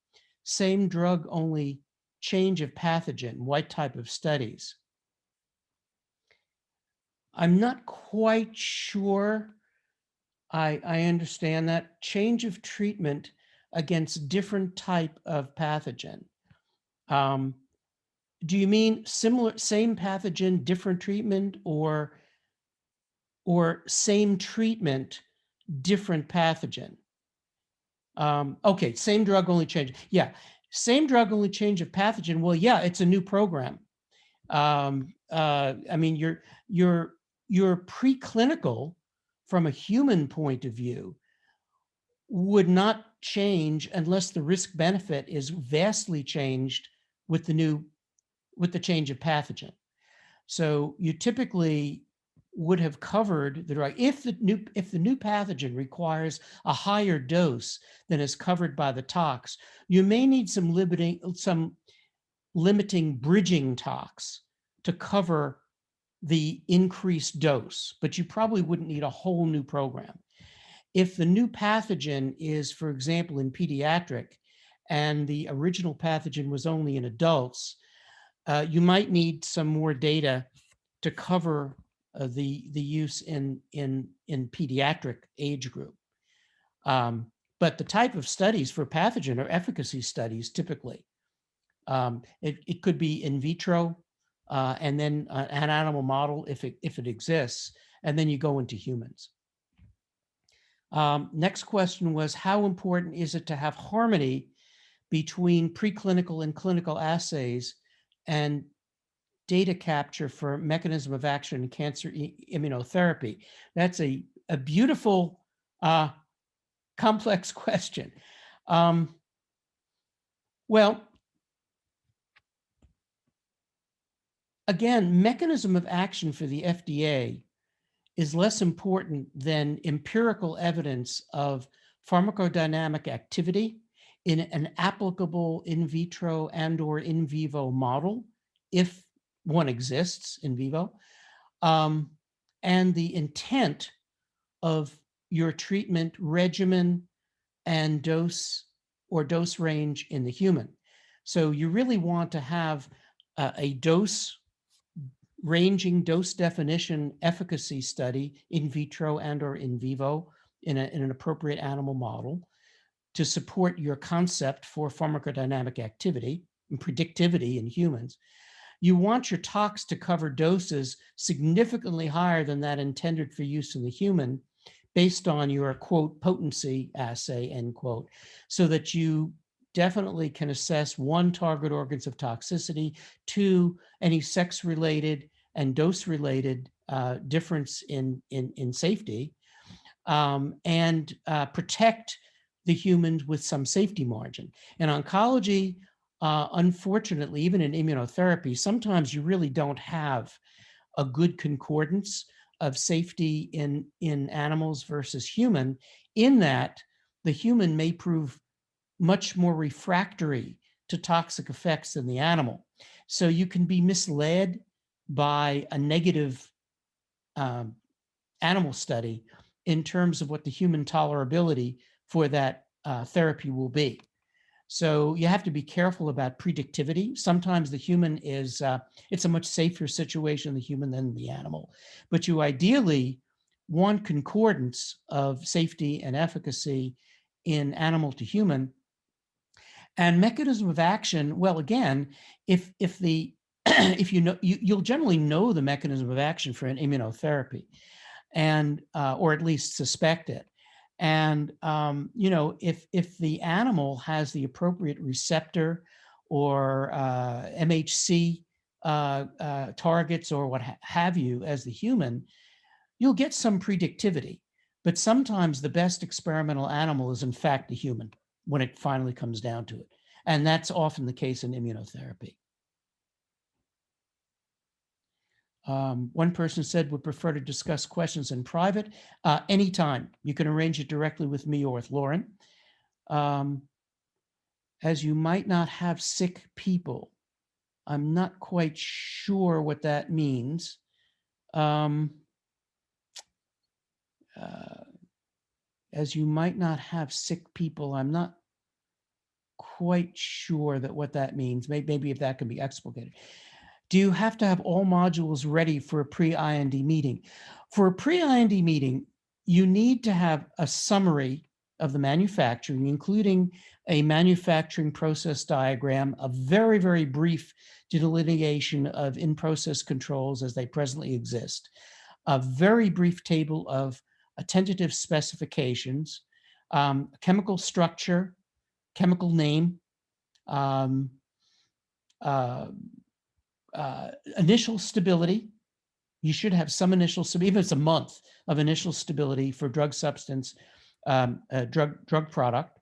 Same drug, only change of pathogen. What type of studies? I'm not quite sure I understand that. Change of treatment against different type of pathogen. Do you mean same pathogen, different treatment, or same treatment, different pathogen? Okay, same drug, only change. Yeah, same drug, only change of pathogen. Well, yeah, it's a new program. I mean, your preclinical, from a human point of view, would not change unless the risk benefit is vastly changed with the change of pathogen. So you typically would have covered the drug if the new pathogen requires a higher dose than is covered by the tox. You may need some limiting bridging tox to cover the increased dose, but you probably wouldn't need a whole new program. If the new pathogen is, for example, in pediatric, and the original pathogen was only in adults, you might need some more data to cover the use in pediatric age group. But the type of studies for pathogen are efficacy studies typically. It could be in vitro, and then an animal model if it exists, and then you go into humans. Next question was, how important is it to have harmony between preclinical and clinical assays and data capture for mechanism of action in cancer immunotherapy? That's a beautiful, complex question. Well, again, mechanism of action for the FDA is less important than empirical evidence of pharmacodynamic activity in an applicable in vitro and or in vivo model, if one exists in vivo, and the intent of your treatment regimen and dose or dose range in the human. So you really want to have a dose ranging, dose definition efficacy study in vitro and or in vivo in an appropriate animal model to support your concept for pharmacodynamic activity and predictivity in humans. You want your tox to cover doses significantly higher than that intended for use in the human, based on your, quote, potency assay, end quote, so that you definitely can assess, one, target organs of toxicity, two, any sex-related and dose-related difference in safety, and protect the humans with some safety margin. In oncology, unfortunately, even in immunotherapy, sometimes you really don't have a good concordance of safety in animals versus human, in that the human may prove much more refractory to toxic effects than the animal. So you can be misled by a negative animal study in terms of what the human tolerability for that therapy will be. So you have to be careful about predictivity. Sometimes the human is, it's a much safer situation, the human than the animal. But you ideally want concordance of safety and efficacy in animal to human. And mechanism of action, well, again, if the if you know, you'll generally know the mechanism of action for an immunotherapy, and or at least suspect it. And you know, if the animal has the appropriate receptor or MHC targets or what have you as the human, you'll get some predictivity. But sometimes the best experimental animal is in fact the human when it finally comes down to it. And that's often the case in immunotherapy. One person said would prefer to discuss questions in private. Anytime. You can arrange it directly with me or with Lauren. As you might not have sick people. I'm not quite sure what that means. As you might not have sick people, I'm not quite sure that what that means. Maybe if that can be explicated. Do you have to have all modules ready for a pre-IND meeting? For a pre-IND meeting, you need to have a summary of the manufacturing, including a manufacturing process diagram, a very, very brief delineation of in-process controls as they presently exist, a very brief table of tentative specifications, chemical structure, chemical name, initial stability. You should have some initial, even if it's a month of initial stability for drug substance, drug product.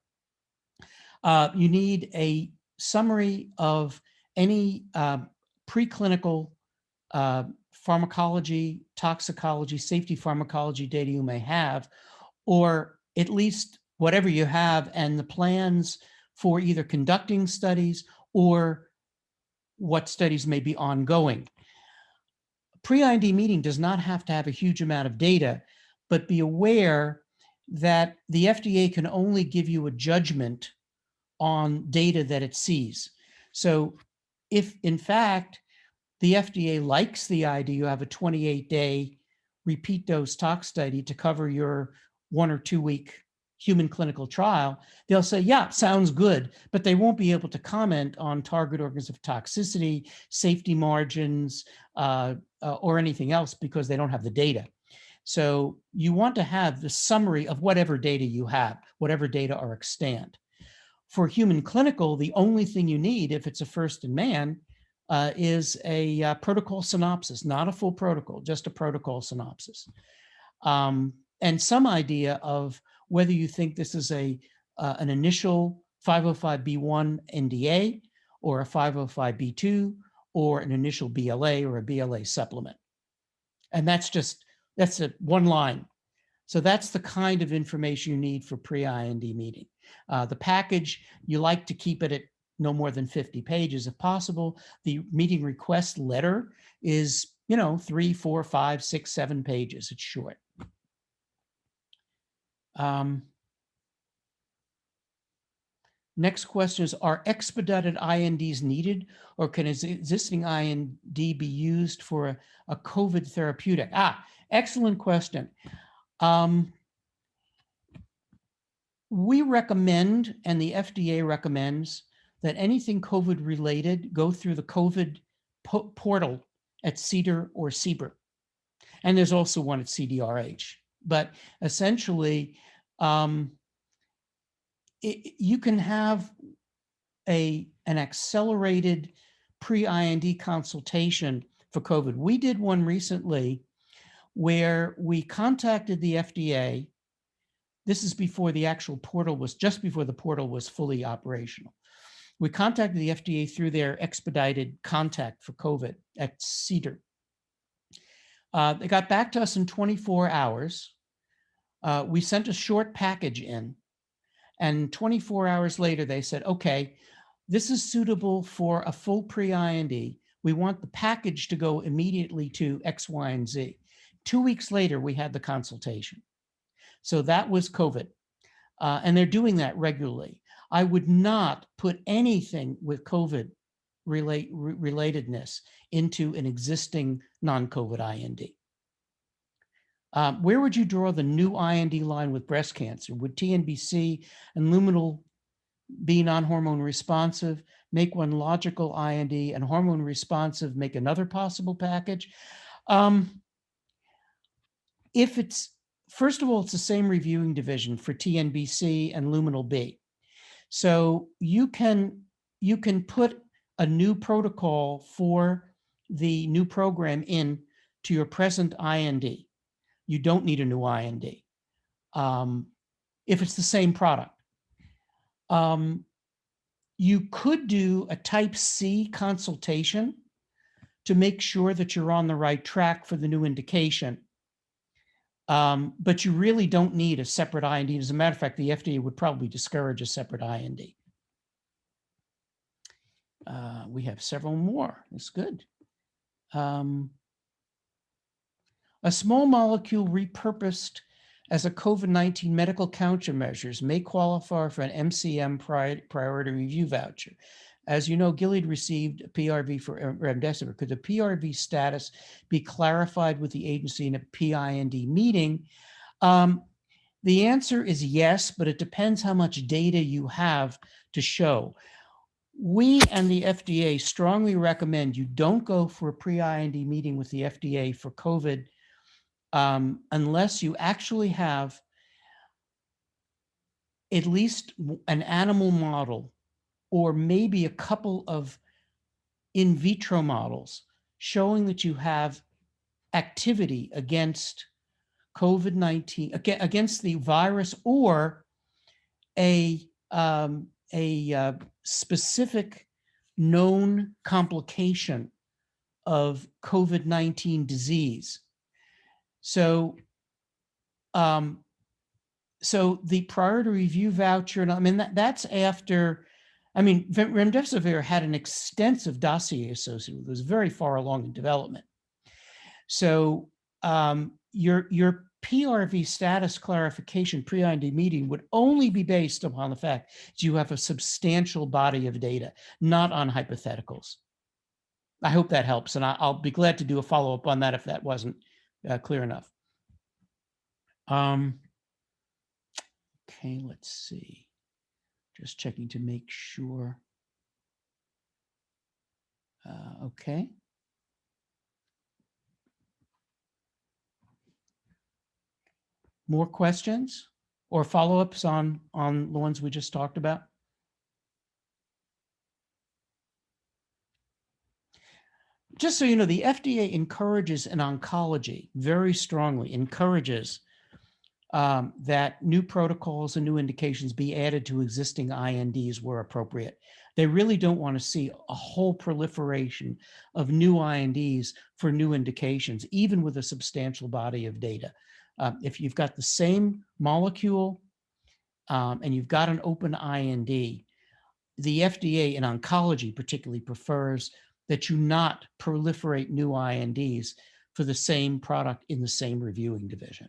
You need a summary of any preclinical pharmacology, toxicology, safety pharmacology data you may have, or at least whatever you have, and the plans for either conducting studies or what studies may be ongoing. Pre-IND meeting does not have to have a huge amount of data, but be aware that the FDA can only give you a judgment on data that it sees. So if in fact the FDA likes the idea you have a 28-day repeat dose tox study to cover your 1 or 2 week human clinical trial, they'll say, yeah, sounds good, but they won't be able to comment on target organs of toxicity, safety margins, or anything else because they don't have the data. So you want to have the summary of whatever data you have, whatever data are extant. For human clinical, the only thing you need, if it's a first in man, is a protocol synopsis, not a full protocol, just a protocol synopsis. And some idea of whether you think this is an initial 505(b)(1) NDA or a 505(b)(2 or an initial BLA or a BLA supplement. And that's one line. So that's the kind of information you need for pre-IND meeting. The package, you like to keep it at no more than 50 pages if possible. The meeting request letter is, 3, 4, 5, 6, 7 pages. It's short. Next question is, are expedited INDs needed, or can existing IND be used for a COVID therapeutic? Excellent question. We recommend, and the FDA recommends, that anything COVID related go through the COVID portal at CDER or CBER. And there's also one at CDRH. But essentially, you can have an accelerated pre-IND consultation for COVID. We did one recently where we contacted the FDA. This is before the actual portal was, just before the portal was fully operational. We contacted the FDA through their expedited contact for COVID at CDER. They got back to us in 24 hours. We sent a short package in. And 24 hours later, they said, okay, this is suitable for a full pre-IND. We want the package to go immediately to X, Y, and Z. 2 weeks later, we had the consultation. So that was COVID. And they're doing that regularly. I would not put anything with COVID relatedness into an existing non-COVID IND. Where would you draw the new IND line with breast cancer? Would TNBC and luminal be non-hormone responsive, make one logical IND, and hormone responsive make another possible package? If it's, first of all, it's the same reviewing division for TNBC and luminal B. So you can put a new protocol for the new program in to your present IND. You don't need a new IND if it's the same product. You could do a type C consultation to make sure that you're on the right track for the new indication. But you really don't need a separate IND. As a matter of fact, the FDA would probably discourage a separate IND. We have several more. That's good. A small molecule repurposed as a COVID-19 medical countermeasures may qualify for an MCM priority review voucher. As you know, Gilead received a PRV for remdesivir. Could the PRV status be clarified with the agency in a PIND meeting? The answer is yes, but it depends how much data you have to show. We and the FDA strongly recommend you don't go for a pre-IND meeting with the FDA for COVID unless you actually have at least an animal model or maybe a couple of in vitro models showing that you have activity against COVID-19, against the virus, or a specific known complication of COVID-19 disease. So, so the priority review voucher, and I mean, that's after, I mean, remdesivir had an extensive dossier associated with it. It was very far along in development. So your PRV status clarification pre-IND meeting would only be based upon the fact that you have a substantial body of data, not on hypotheticals. I hope that helps, and I'll be glad to do a follow-up on that if that wasn't clear enough. Okay, let's see. Just checking to make sure. Okay. More questions or follow-ups on the ones we just talked about? Just so you know, the FDA encourages in oncology, very strongly encourages that new protocols and new indications be added to existing INDs where appropriate. They really don't want to see a whole proliferation of new INDs for new indications, even with a substantial body of data. If you've got the same molecule and you've got an open IND, the FDA in oncology particularly prefers that you not proliferate new INDs for the same product in the same reviewing division.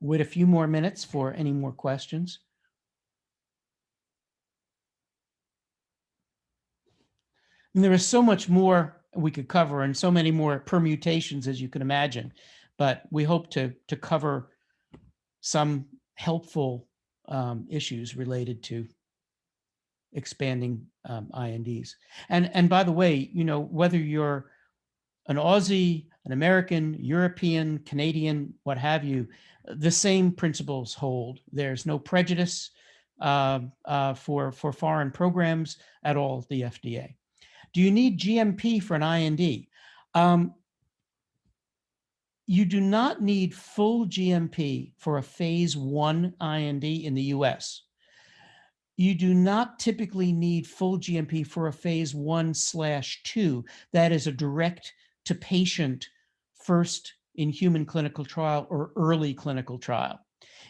Wait a few more minutes for any more questions. And there is so much more we could cover and so many more permutations, as you can imagine, but we hope to cover some helpful issues related to expanding INDs. And by the way, you know, whether you're an Aussie, an American, European, Canadian, what have you, the same principles hold. There's no prejudice for foreign programs at all at the FDA. Do you need GMP for an IND? You do not need full GMP for a phase 1 IND in the US. You do not typically need full GMP for a phase 1/2. That is a direct to patient first in human clinical trial or early clinical trial.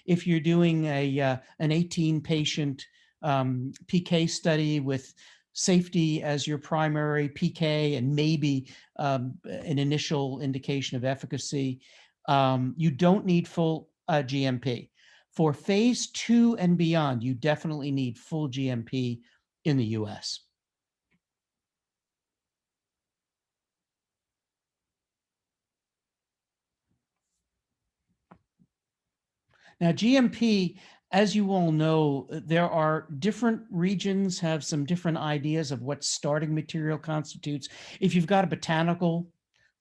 If you're doing an 18 patient PK study with safety as your primary PK and maybe an initial indication of efficacy, you don't need full GMP. For phase 2 and beyond, you definitely need full GMP in the US. Now, GMP, as you all know, there are different regions have some different ideas of what starting material constitutes. If you've got a botanical,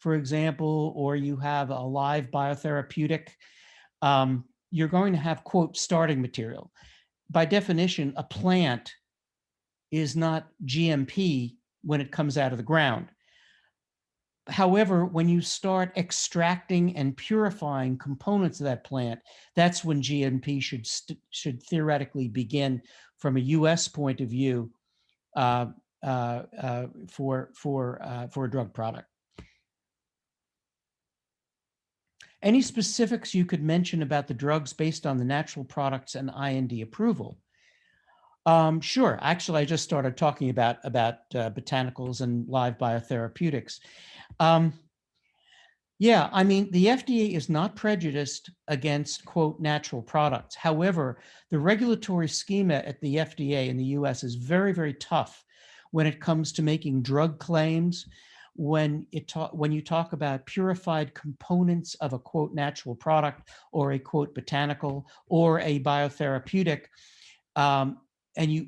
for example, or you have a live biotherapeutic, you're going to have, quote, starting material. By definition, a plant is not GMP when it comes out of the ground. However, when you start extracting and purifying components of that plant, that's when GMP should theoretically begin from a U.S. point of view for a drug product. Any specifics you could mention about the drugs based on the natural products and IND approval? Sure. Actually, I just started talking about botanicals and live biotherapeutics. Yeah, I mean, the FDA is not prejudiced against, quote, natural products. However, the regulatory schema at the FDA in the US is very, very tough when it comes to making drug claims. When you talk about purified components of a, quote, natural product or a, quote, botanical or a biotherapeutic, and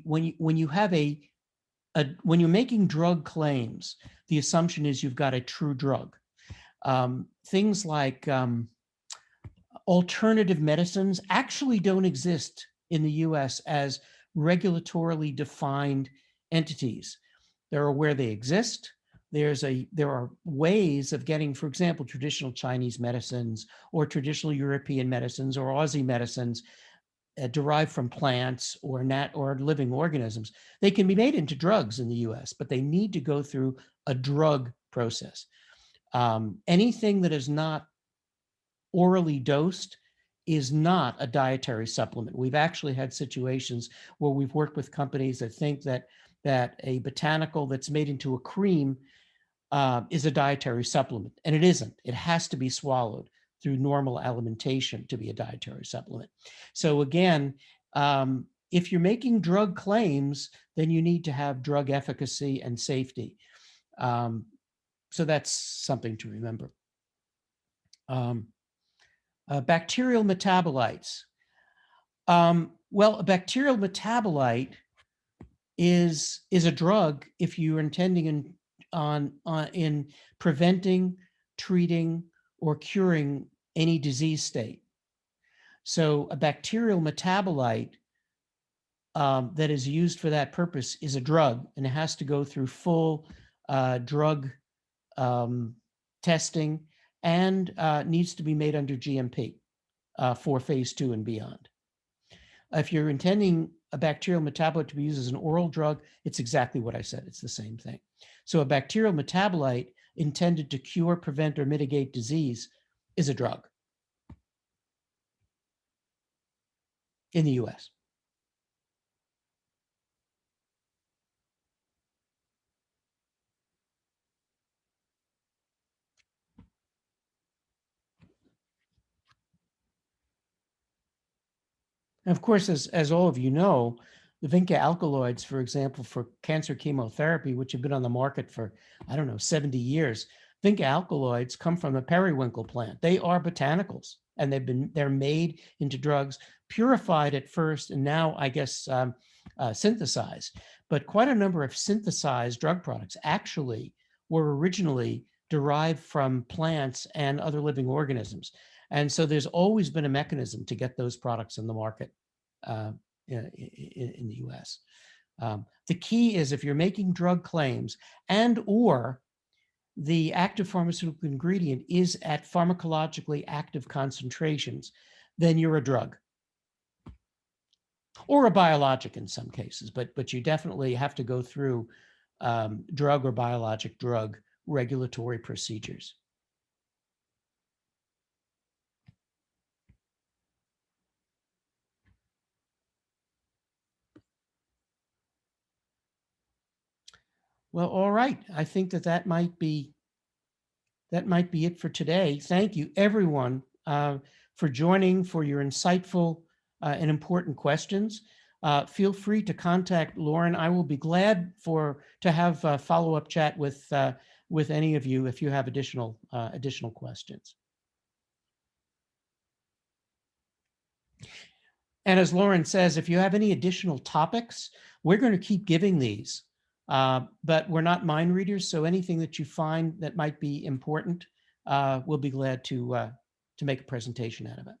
when you're making drug claims, the assumption is you've got a true drug. Things like alternative medicines actually don't exist in the US as regulatorily defined entities. There are where they exist. There are ways of getting, for example, traditional Chinese medicines or traditional European medicines or Aussie medicines derived from plants or living organisms. They can be made into drugs in the US, but they need to go through a drug process. Anything that is not orally dosed is not a dietary supplement. We've actually had situations where we've worked with companies that think that a botanical that's made into a cream is a dietary supplement, and it isn't. It has to be swallowed through normal alimentation to be a dietary supplement. So again, if you're making drug claims, then you need to have drug efficacy and safety. So that's something to remember. Bacterial metabolites. Well, a bacterial metabolite is a drug if you're intending in preventing, treating, or curing any disease state. So a bacterial metabolite that is used for that purpose is a drug, and it has to go through full drug testing and needs to be made under GMP for phase 2 and beyond. If you're intending a bacterial metabolite to be used as an oral drug, it's exactly what I said. It's the same thing. So a bacterial metabolite intended to cure, prevent, or mitigate disease is a drug in the US. And of course, as all of you know, the vinca alkaloids, for example, for cancer chemotherapy, which have been on the market for, I don't know, 70 years, vinca alkaloids come from the periwinkle plant. They are botanicals, and they're made into drugs, purified at first, and now, I guess, synthesized. But quite a number of synthesized drug products actually were originally derived from plants and other living organisms. And so there's always been a mechanism to get those products in the market in the US. The key is if you're making drug claims and or the active pharmaceutical ingredient is at pharmacologically active concentrations, then you're a drug. or a biologic in some cases, but you definitely have to go through drug or biologic drug regulatory procedures. Well, all right. I think that might be it for today. Thank you, everyone, for joining, for your insightful and important questions. Feel free to contact Lauren. I will be glad to have a follow-up chat with any of you if you have additional questions. And as Lauren says, if you have any additional topics, we're going to keep giving these. But we're not mind readers, so anything that you find that might be important, we'll be glad to make a presentation out of it.